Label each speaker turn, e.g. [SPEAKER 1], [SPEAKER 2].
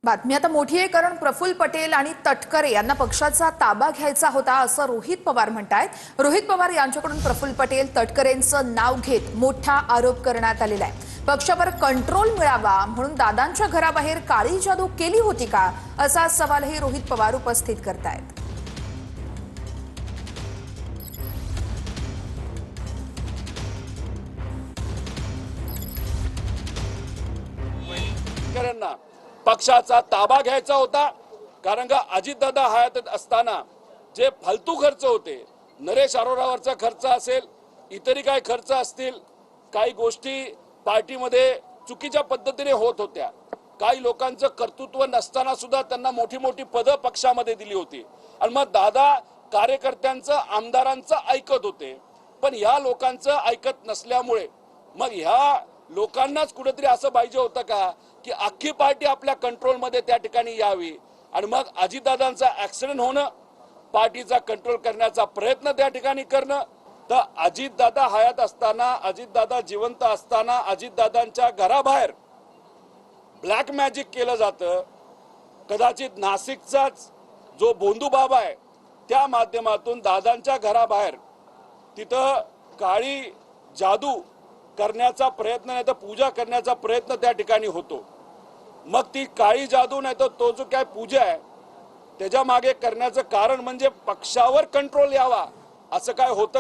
[SPEAKER 1] बातमी आता मोठी आहे, कारण प्रफुल्ल पटेल आणि तटकरे यांना पक्षाचा ताबा घ्यायचा होता असं रोहित पवार म्हणतायत। रोहित पवार यांच्याकडून प्रफुल्ल पटेल तटकरेंचं नाव घेत मोठा आरोप करण्यात आलेला आहे। पक्षावर कंट्रोल मिळावा म्हणून दादांच्या घराबाहेर काळी जादू केली होती का, असा सवालही रोहित पवार उपस्थित करतायत।
[SPEAKER 2] पक्षाचा ताबा घ्यायचा होता, कारण का अजितदादा हयात असताना जे फालतू खर्च होते, नरेश अरोरावरचा खर्च असेल, इतरही काही खर्च असतील, काही गोष्टी पार्टीमध्ये चुकीच्या पद्धतीने होत होत्या, काही लोकांचं कर्तृत्व नसताना सुद्धा त्यांना मोठी मोठी पदं पक्षामध्ये दिली होती आणि मग दादा कार्यकर्त्यांचं आमदारांचं ऐकत होते। पण ह्या लोकांचं ऐकत नसल्यामुळे मग ह्या लोकांनाच कुठेतरी असं पाहिजे होतं का की अख्खी पार्टी आपल्या कंट्रोलमध्ये त्या ठिकाणी यावी आणि मग अजितदादांचा ऍक्सिडेंट होणं, पार्टीचा कंट्रोल करण्याचा प्रयत्न त्या ठिकाणी करणं। तर अजितदादा हयात असताना, अजितदादा जिवंत असताना अजितदादांच्या घराबाहेर ब्लॅक मॅजिक केलं जातं। कदाचित नाशिकचाच जो बोंधू बाबा आहे त्या माध्यमातून दादांच्या घराबाहेर तिथं काळी जादू करण्याचा प्रयत्न, नाही तर पूजा करण्याचा प्रयत्न त्या ठिकाणी होतो। मग ती काळी जादू नाही तर तो जो काय पूजा आहे त्याच्या मागे करण्याचं कारण म्हणजे पक्षावर कंट्रोल यावा, असं काय होतं।